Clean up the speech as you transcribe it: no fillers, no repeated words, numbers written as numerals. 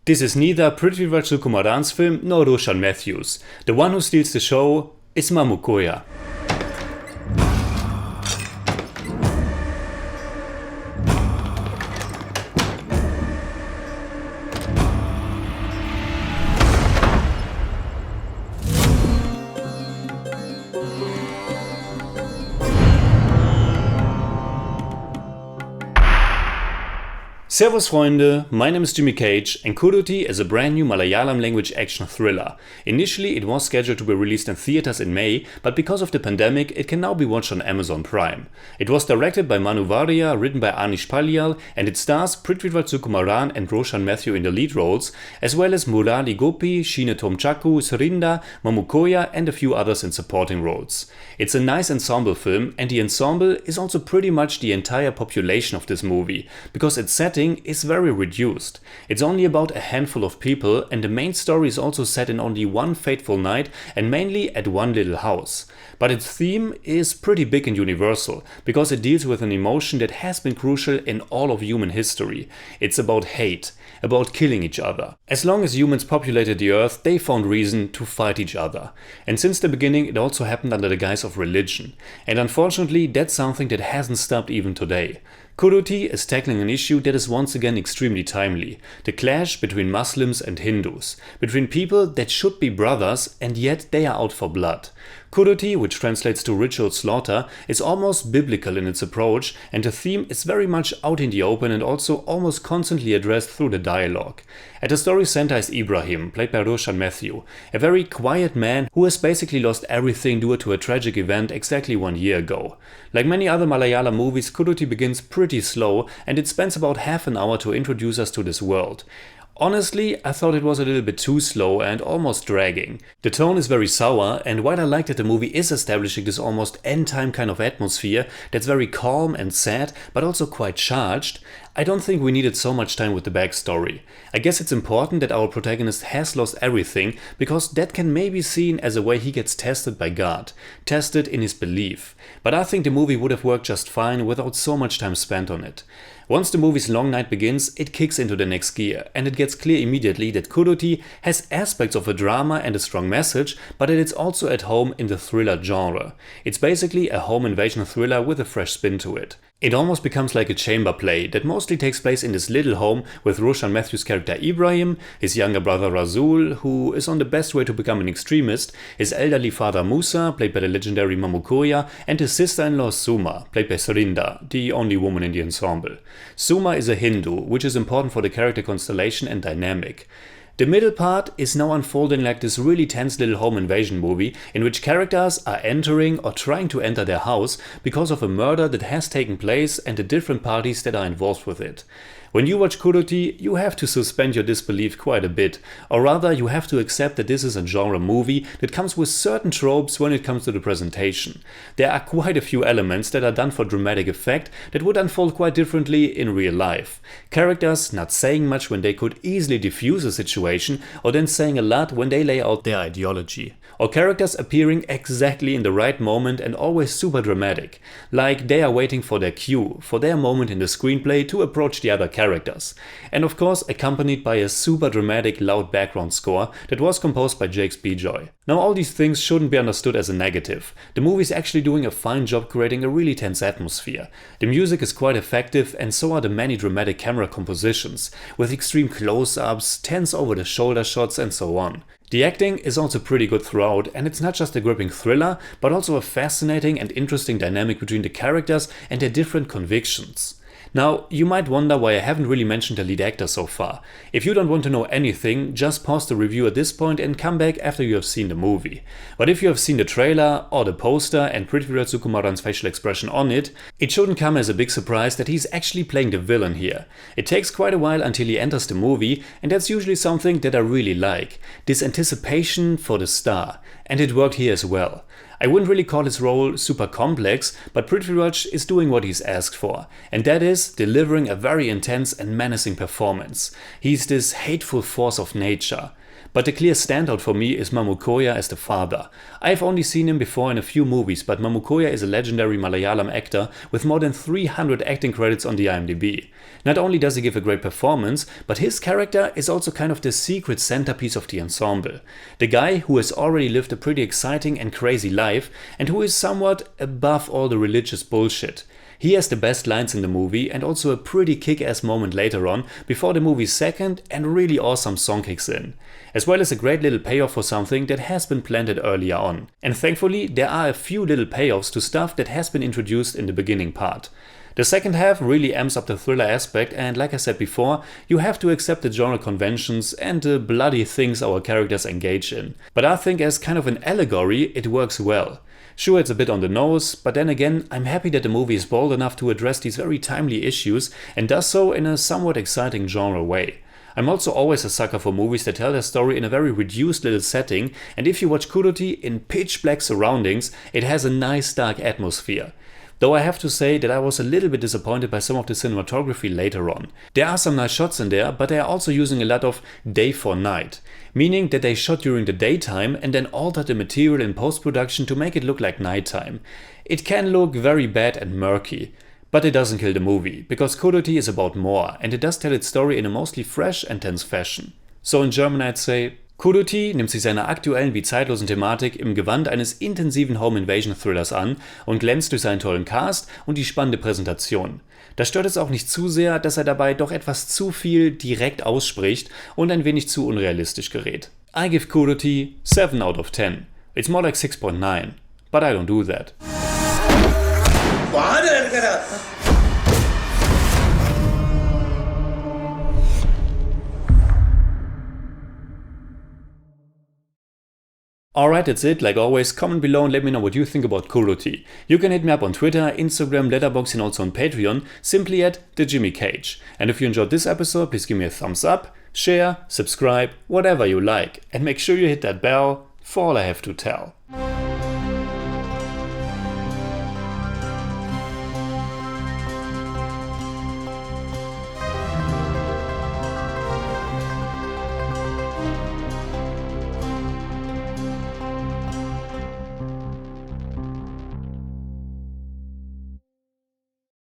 This is neither Prithviraj Sukumaran's film nor Roshan Matthews. The one who steals the show is Mamu Koya. Servus Freunde, my name is Jimmy Cage and Kuruti is a brand new Malayalam language action thriller. Initially it was scheduled to be released in theaters in May, but because of the pandemic it can now be watched on Amazon Prime. It was directed by Manu Varia, written by Anish Palyal, and it stars Prithviraj Sukumaran and Roshan Matthew in the lead roles, as well as Murali Gopi, Sheena Tomchaku, Serinda, Mamu Koya and a few others in supporting roles. It's a nice ensemble film, and the ensemble is also pretty much the entire population of this movie, because its setting is very reduced. It's only about a handful of people, and the main story is also set in only one fateful night and mainly at one little house. But its theme is pretty big and universal, because it deals with an emotion that has been crucial in all of human history. It's about hate, about killing each other. As long as humans populated the earth, they found reason to fight each other. And since the beginning it also happened under the guise of religion. And unfortunately that's something that hasn't stopped even today. Kuruti is tackling an issue that is once again extremely timely: the clash between Muslims and Hindus, between people that should be brothers and yet they are out for blood. Kuruti, which translates to ritual slaughter, is almost biblical in its approach, and the theme is very much out in the open and also almost constantly addressed through the dialogue. At the story center is Ibrahim, played by Roshan Matthew, a very quiet man who has basically lost everything due to a tragic event exactly 1 year ago. Like many other Malayalam movies, Kuruti begins pretty slow and it spends about half an hour to introduce us to this world. Honestly, I thought it was a little bit too slow and almost dragging. The tone is very sour, and while I like that the movie is establishing this almost end-time kind of atmosphere that's very calm and sad, but also quite charged, I don't think we needed so much time with the backstory. I guess it's important that our protagonist has lost everything, because that can maybe be seen as a way he gets tested by God, tested in his belief. But I think the movie would have worked just fine without so much time spent on it. Once the movie's long night begins, it kicks into the next gear, and it gets clear immediately that Kuruti has aspects of a drama and a strong message, but that it's also at home in the thriller genre. It's basically a home invasion thriller with a fresh spin to it. It almost becomes like a chamber play that mostly takes place in this little home with Roshan Matthew's character Ibrahim, his younger brother Rasul, who is on the best way to become an extremist, his elderly father Musa, played by the legendary Mamu Koya, and his sister-in-law Suma, played by Serinda, the only woman in the ensemble. Suma is a Hindu, which is important for the character constellation and dynamic. The middle part is now unfolding like this really tense little home invasion movie in which characters are entering or trying to enter their house because of a murder that has taken place and the different parties that are involved with it. When you watch Kuruti, you have to suspend your disbelief quite a bit, or rather you have to accept that this is a genre movie that comes with certain tropes when it comes to the presentation. There are quite a few elements that are done for dramatic effect that would unfold quite differently in real life. Characters not saying much when they could easily diffuse a situation, or then saying a lot when they lay out their ideology. Or characters appearing exactly in the right moment and always super dramatic, like they are waiting for their cue, for their moment in the screenplay to approach the other characters. And of course accompanied by a super dramatic loud background score that was composed by Jakes Bejoy. Now all these things shouldn't be understood as a negative. The movie is actually doing a fine job creating a really tense atmosphere. The music is quite effective, and so are the many dramatic camera compositions, with extreme close-ups, tense over-the-shoulder shots and so on. The acting is also pretty good throughout, and it's not just a gripping thriller, but also a fascinating and interesting dynamic between the characters and their different convictions. Now, you might wonder why I haven't really mentioned the lead actor so far. If you don't want to know anything, just pause the review at this point and come back after you have seen the movie. But if you have seen the trailer or the poster and Prithviraj Sukumaran's facial expression on it, it shouldn't come as a big surprise that he's actually playing the villain here. It takes quite a while until he enters the movie, and that's usually something that I really like. This anticipation for the star. And it worked here as well. I wouldn't really call his role super complex, but Prithviraj is doing what he's asked for, and that is delivering a very intense and menacing performance. He's this hateful force of nature. But the clear standout for me is Mahmut Koya as the father. I've only seen him before in a few movies, but Mahmut Koya is a legendary Malayalam actor with more than 300 acting credits on the IMDb. Not only does he give a great performance, but his character is also kind of the secret centerpiece of the ensemble. The guy who has already lived a pretty exciting and crazy life and who is somewhat above all the religious bullshit. He has the best lines in the movie and also a pretty kick-ass moment later on before the movie's second and really awesome song kicks in. As well as a great little payoff for something that has been planted earlier on. And thankfully there are a few little payoffs to stuff that has been introduced in the beginning part. The second half really amps up the thriller aspect, and like I said before, you have to accept the genre conventions and the bloody things our characters engage in. But I think as kind of an allegory it works well. Sure, it's a bit on the nose, but then again, I'm happy that the movie is bold enough to address these very timely issues and does so in a somewhat exciting genre way. I'm also always a sucker for movies that tell their story in a very reduced little setting, and if you watch Kudoti in pitch black surroundings, it has a nice dark atmosphere. Though I have to say that I was a little bit disappointed by some of the cinematography later on. There are some nice shots in there, but they are also using a lot of day for night. Meaning that they shot during the daytime and then altered the material in post-production to make it look like nighttime. It can look very bad and murky. But it doesn't kill the movie, because Kudoti is about more, and it does tell its story in a mostly fresh and tense fashion. So in German I'd say, Kudoti nimmt sich seiner aktuellen wie zeitlosen Thematik im Gewand eines intensiven Home-Invasion-Thrillers an und glänzt durch seinen tollen Cast und die spannende Präsentation. Das stört es auch nicht zu sehr, dass er dabei doch etwas zu viel direkt ausspricht und ein wenig zu unrealistisch gerät. I give Kudoti 7 out of 10. It's more like 6.9, but I don't do that. Alright, that's it. Like always, comment below and let me know what you think about Kudoti. You can hit me up on Twitter, Instagram, Letterboxd and also on Patreon, simply at TheJimmyCage. And if you enjoyed this episode, please give me a thumbs up, share, subscribe, whatever you like. And make sure you hit that bell for all I have to tell.